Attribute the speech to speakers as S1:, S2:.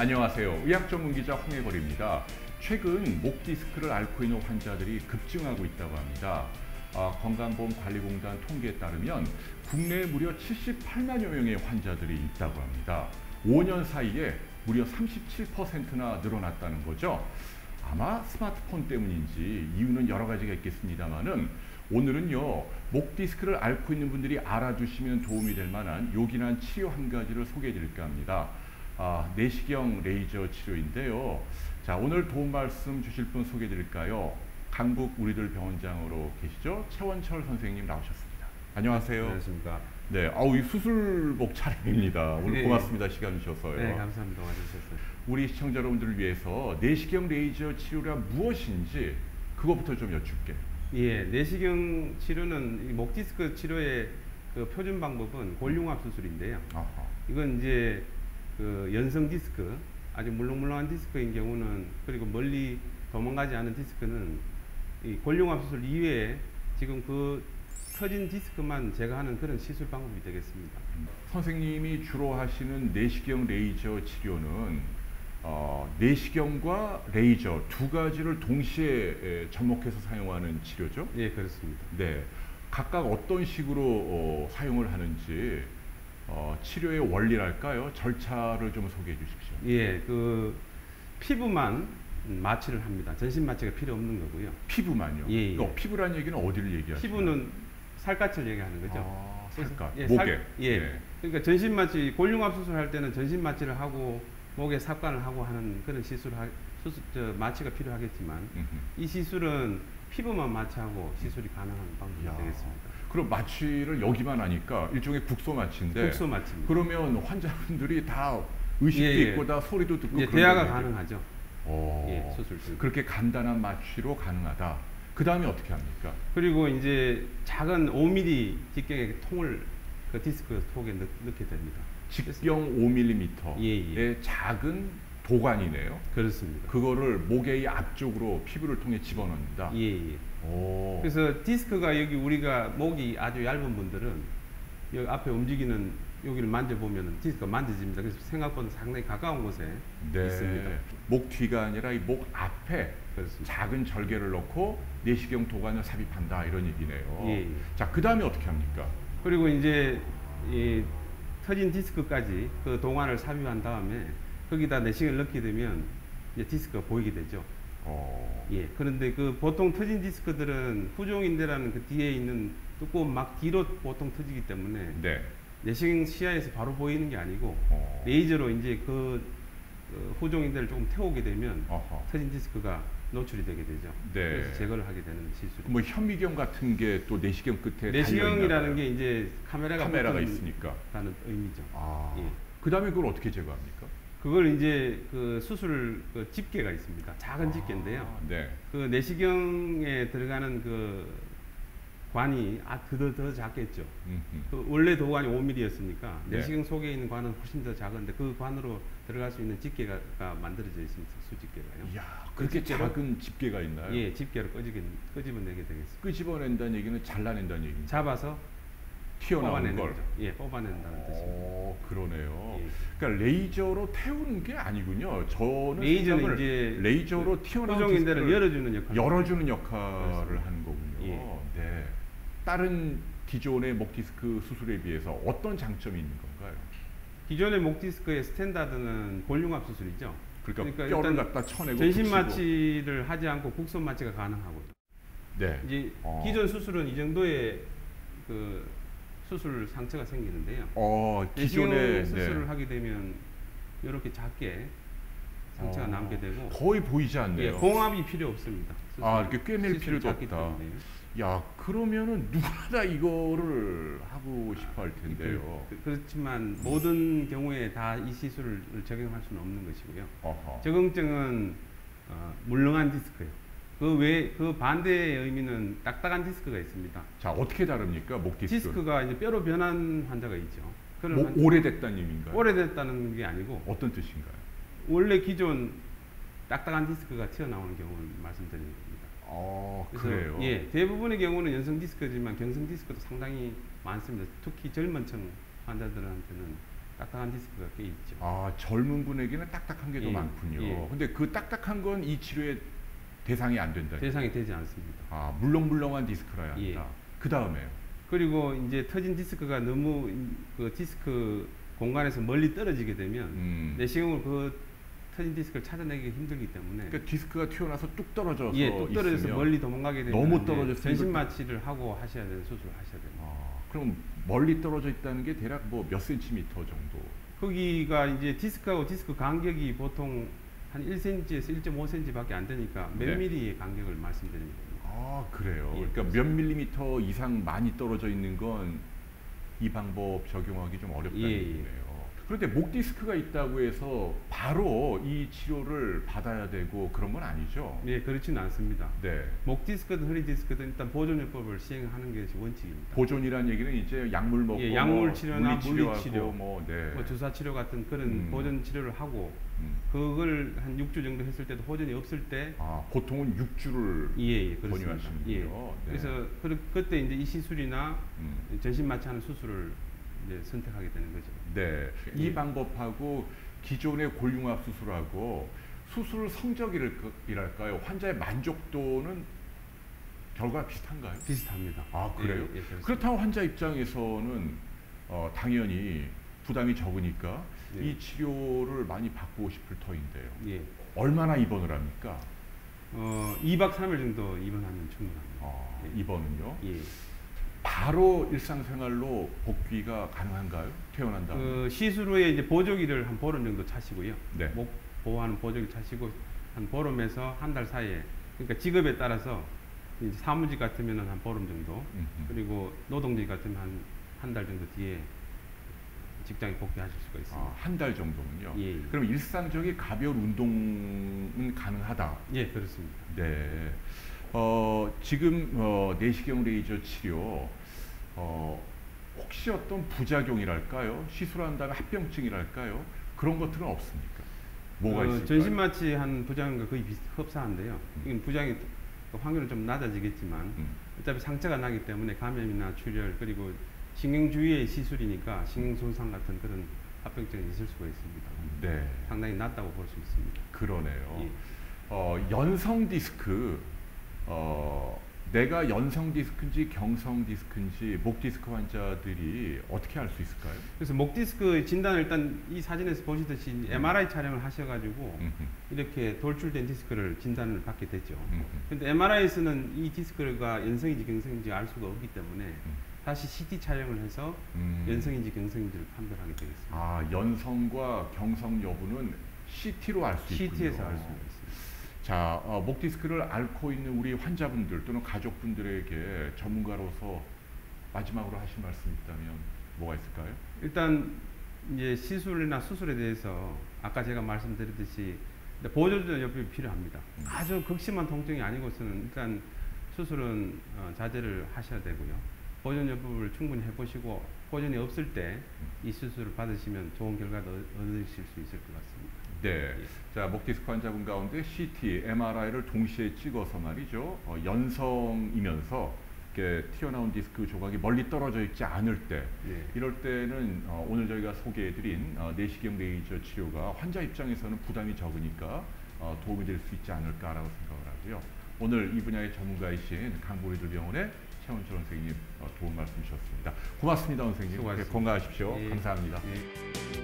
S1: 안녕하세요. 의학 전문 기자 홍해걸입니다. 최근 목 디스크를 앓고 있는 환자들이 급증하고 있다고 합니다. 건강보험관리공단 통계에 따르면 국내에 무려 78만여 명의 환자들이 있다고 합니다. 5년 사이에 무려 37%나 늘어났다는 거죠. 아마 스마트폰 때문인지 이유는 여러 가지가 있겠습니다만은 오늘은요, 목 디스크를 앓고 있는 분들이 알아두시면 도움이 될 만한 요긴한 치료 한 가지를 소개해 드릴까 합니다. 내시경 레이저 치료인데요. 자, 오늘 도움 말씀 주실 분 소개해 드릴까요? 강북 우리들 병원장으로 계시죠? 최원철 선생님 나오셨습니다. 안녕하세요.
S2: 안녕하십니까.
S1: 네, 이 수술복 차림입니다. 오늘
S2: 네.
S1: 고맙습니다. 시간 주셔서요.
S2: 네, 감사합니다. 와주셔서.
S1: 우리 시청자 여러분들을 위해서 내시경 레이저 치료가 무엇인지 그것부터 좀 여쭙게.
S2: 예, 내시경 치료는 이 목 디스크 치료의 그 표준 방법은 골융합 수술인데요.
S1: 아하.
S2: 이건 이제 그 연성 디스크, 아주 물렁물렁한 디스크인 경우는, 그리고 멀리 도망가지 않은 디스크는 이 골융합 수술 이외에 지금 그 터진 디스크만 제거하는 그런 시술 방법이 되겠습니다.
S1: 선생님이 주로 하시는 내시경 레이저 치료는 내시경과 레이저 두 가지를 동시에 접목해서 사용하는 치료죠?
S2: 예, 그렇습니다.
S1: 네, 각각 어떤 식으로 사용을 하는지 치료의 원리랄까요? 절차를 좀 소개해 주십시오.
S2: 예, 그 피부만 마취를 합니다. 전신 마취가 필요 없는 거고요.
S1: 피부만요?
S2: 예, 예.
S1: 피부란 얘기는 어디를 얘기하시나요?
S2: 피부는 살갗을 얘기하는 거죠.
S1: 살갗,
S2: 예,
S1: 목에.
S2: 예. 그러니까 전신 마취, 골융합 수술할 때는 전신 마취를 하고 목에 삽관을 하고 하는 그런 마취가 필요하겠지만, 이 시술은 피부만 마취하고 시술이 가능한 방법이 되겠습니다.
S1: 그럼 마취를 여기만 하니까 일종의 국소 마취인데.
S2: 국소 마취입니다.
S1: 그러면 환자분들이 다 의식도 있고 다 소리도 듣고.
S2: 예, 대화가 가능하죠.
S1: 예,
S2: 수술 중.
S1: 그렇게 간단한 마취로 가능하다. 그 다음에 어떻게 합니까?
S2: 그리고 이제 작은 5mm 직경의 통을 그 디스크 속에 넣게 됩니다.
S1: 직경 5mm의
S2: 예.
S1: 작은 도관이네요.
S2: 그렇습니다.
S1: 그거를 목의 앞쪽으로 피부를 통해 집어넣는다.
S2: 예.
S1: 오.
S2: 그래서 디스크가 여기, 우리가 목이 아주 얇은 분들은 여기 앞에 움직이는 여기를 만져보면 디스크가 만져집니다. 그래서 생각보다 상당히 가까운 곳에 있습니다.
S1: 목 뒤가 아니라 이 목 앞에
S2: 그렇습니다.
S1: 작은 절개를 넣고 내시경 도관을 삽입한다, 이런 얘기네요.
S2: 예.
S1: 자, 그 다음에 어떻게 합니까?
S2: 그리고 이제 이 터진 디스크까지 그 동안을 삽입한 다음에 거기다 내시경을 넣게 되면 이제 디스크가 보이게 되죠. 예. 그런데 그 보통 터진 디스크들은 후종인대라는 그 뒤에 있는 두꺼운 막 뒤로 보통 터지기 때문에
S1: 네.
S2: 내시경 시야에서 바로 보이는 게 아니고 레이저로 이제 그 후종인대를 조금 태우게 되면 터진 디스크가 노출이 되게 되죠.
S1: 네.
S2: 그래서 제거를 하게 되는 시술.
S1: 뭐 현미경 같은 게 또 내시경 끝에
S2: 내시경이라는 게 이제 카메라가
S1: 있으니까
S2: 라는 의미죠.
S1: 예. 그 다음에 그걸 어떻게 제거합니까?
S2: 그걸 이제 그 수술 그 집게가 있습니다. 작은 집게인데요.
S1: 네.
S2: 그 내시경에 들어가는 그 관이 더 작겠죠. 그 원래 도관이 5mm였으니까
S1: 네.
S2: 내시경 속에 있는 관은 훨씬 더 작은데 그 관으로 들어갈 수 있는 집게가 만들어져 있습니다. 수집게가요.
S1: 이야, 그렇게 작은 집게가 있나요?
S2: 예, 집게를 끄집어내게 되겠습니다.
S1: 끄집어낸다는 얘기는 잘라낸다는 얘기입니다.
S2: 잡아서
S1: 튀어나오는 걸.
S2: 예, 뽑아낸다는 뜻입니다.
S1: 그러네요.
S2: 예.
S1: 그러니까 레이저로 태우는 게 아니군요. 저는
S2: 레이저는 이제
S1: 레이저로 튀어나오는
S2: 후종인대를 열어주는
S1: 역할을
S2: 그렇습니다.
S1: 하는 거군요.
S2: 예.
S1: 네. 다른 기존의 목 디스크 수술에 비해서 어떤 장점이 있는 건가요?
S2: 기존의 목 디스크의 스탠다드는 골융합 수술이죠.
S1: 그러니까 뼈를 갖다 쳐내고
S2: 전신
S1: 붙이고.
S2: 마취를 하지 않고 국소 마취가 가능하고요.
S1: 네.
S2: 이제 기존 수술은 이 정도의 그 수술 상처가 생기는데요.
S1: 기존의
S2: 수술을 하게 되면 이렇게 작게 상처가 남게 되고
S1: 거의 보이지 않네요.
S2: 예, 공합이 필요 없습니다.
S1: 이렇게 꿰맬 필요도 없다.
S2: 때문에.
S1: 야, 그러면은 누구나 다 이거를 하고 싶어 할 텐데요.
S2: 그렇지만 모든 경우에 다 이 시술을 적용할 수는 없는 것이고요.
S1: 어허.
S2: 적응증은 물렁한 디스크요. 그 반대의 의미는 딱딱한 디스크가 있습니다.
S1: 자, 어떻게 다릅니까? 목 디스크.
S2: 디스크가 이제 뼈로 변한 환자가 있죠.
S1: 오래됐다는 의미인가요?
S2: 오래됐다는 게 아니고
S1: 어떤 뜻인가요?
S2: 원래 기존 딱딱한 디스크가 튀어나오는 경우를 말씀드리는 겁니다.
S1: 그래요?
S2: 예, 대부분의 경우는 연성 디스크지만 경성 디스크도 상당히 많습니다. 특히 젊은 층 환자들한테는 딱딱한 디스크가 꽤 있죠.
S1: 아, 젊은 분에게는 딱딱한 게 더
S2: 예,
S1: 많군요.
S2: 예.
S1: 근데 그 딱딱한 건 이 치료에 대상이 안 된다.
S2: 대상이 되지 않습니다.
S1: 아, 물렁물렁한 디스크라야
S2: 예.
S1: 한다. 그 다음에요.
S2: 그리고 이제 터진 디스크가 너무 그 디스크 공간에서 멀리 떨어지게 되면 내시경으로 그 터진 디스크를 찾아내기 힘들기 때문에
S1: 그러니까 디스크가 튀어나와서 뚝 떨어져서
S2: 예, 뚝 떨어져서
S1: 있으면
S2: 멀리 도망가게 되면
S1: 너무 떨어졌으면
S2: 전신 마취를 하고 하셔야 되는 수술을 하셔야 됩니다.
S1: 그럼 멀리 떨어져 있다는 게 대략 뭐 몇 센티미터 정도?
S2: 거기가 이제 디스크하고 디스크 간격이 보통 한 1cm에서 1.5cm밖에 안 되니까 몇
S1: 네.
S2: 밀리의 간격을 말씀드리는 겁니다.
S1: 아, 그래요.
S2: 예,
S1: 그러니까 몇 밀리미터 이상 많이 떨어져 있는 건 이 방법 적용하기 좀 어렵다는
S2: 예, 예.
S1: 얘기네요. 그런데 목 디스크가 있다고 해서 바로 이 치료를 받아야 되고 그런 건 아니죠?
S2: 예, 그렇지는 않습니다.
S1: 네.
S2: 목 디스크든 허리 디스크든 일단 보존요법을 시행하는 것이 원칙입니다.
S1: 보존이란 얘기는 이제 약물 먹고
S2: 예, 약물
S1: 뭐
S2: 치료나 물리치료,
S1: 뭐, 네.
S2: 뭐 주사 치료 같은 그런 보존 치료를 하고 그걸 한 6주 정도 했을 때도 호전이 없을 때
S1: 보통은 6주를
S2: 예, 그렇습니다.
S1: 권유하시는군요.
S2: 예.
S1: 네.
S2: 그래서 그때 이제 이 시술이나 전신 마취하는 수술을 이제 선택하게 되는 거죠.
S1: 네. 이 방법하고 기존의 골융합 수술하고 수술 성적이랄까요? 환자의 만족도는 결과가 비슷한가요?
S2: 비슷합니다.
S1: 아, 그래요?
S2: 예,
S1: 그렇다면 환자 입장에서는 당연히 부담이 적으니까
S2: 네.
S1: 이 치료를 많이 받고 싶을 터인데요.
S2: 예.
S1: 얼마나 입원을 합니까?
S2: 2박 3일 정도 입원하면 충분합니다. 예.
S1: 입원은요?
S2: 예.
S1: 바로 일상생활로 복귀가 가능한가요? 퇴원한 다음에?
S2: 그 시술 후에 이제 보조기를 한 보름 정도 차시고요.
S1: 네.
S2: 목 보호하는 보조기 차시고 한 보름에서 한 달 사이에, 그러니까 직업에 따라서 이제 사무직 같으면은 한 보름 정도, 그리고 노동직 같으면 한 달 정도 뒤에 직장에 복귀하실 수가 있습니다.
S1: 한 달 정도면요.
S2: 예.
S1: 그럼 일상적인 가벼운 운동은 가능하다.
S2: 예, 그렇습니다.
S1: 네. 지금 내시경 레이저 치료 혹시 어떤 부작용이랄까요? 시술한 다음에 합병증이랄까요? 그런 것들은 없습니까? 뭐가 있을까요?
S2: 전신 마취한 부작용과 거의 흡사한데요. 이건 부작용 확률은 좀 낮아지겠지만 어차피 상처가 나기 때문에 감염이나 출혈, 그리고 신경 주위의 시술이니까 신경 손상 같은 그런 합병증이 있을 수가 있습니다.
S1: 네.
S2: 상당히 낮다고 볼 수 있습니다.
S1: 그러네요.
S2: 예.
S1: 연성 디스크, 내가 연성 디스크인지 경성 디스크인지 목 디스크 환자들이 어떻게 알 수 있을까요?
S2: 그래서 목 디스크 진단을 일단 이 사진에서 보시듯이 MRI 촬영을 하셔가지고 이렇게 돌출된 디스크를 진단을 받게 되죠. 근데 MRI에서는 이 디스크가 연성인지 경성인지 알 수가 없기 때문에 다시 CT 촬영을 해서 연성인지 경성인지를 판별하게 되겠습니다.
S1: 아, 연성과 경성 여부는 CT로 알 수 있군요.
S2: CT에서 알 수가 있습니다.
S1: 자, 목 디스크를 앓고 있는 우리 환자분들 또는 가족분들에게 전문가로서 마지막으로 하실 말씀이 있다면 뭐가 있을까요?
S2: 일단 이제 시술이나 수술에 대해서 아까 제가 말씀드렸듯이 보조요법이 필요합니다. 아주 극심한 통증이 아니고서는 일단 수술은 자제를 하셔야 되고요. 보존요법을 충분히 해보시고 보존이 없을 때 이 수술을 받으시면 좋은 결과도 얻으실 수 있을 것 같습니다.
S1: 네.
S2: 예.
S1: 자, 목 디스크 환자분 가운데 CT, MRI를 동시에 찍어서 말이죠. 연성이면서 이렇게 튀어나온 디스크 조각이 멀리 떨어져 있지 않을 때,
S2: 예.
S1: 이럴 때는 오늘 저희가 소개해드린 내시경 레이저 치료가 환자 입장에서는 부담이 적으니까 도움이 될 수 있지 않을까라고 생각을 하고요. 오늘 이 분야의 전문가이신 강보리들병원의 최원철 선생님 도움 말씀 주셨습니다. 고맙습니다, 선생님.
S2: 수고하셨습니다.
S1: 건강하십시오.
S2: 예.
S1: 감사합니다.
S2: 예.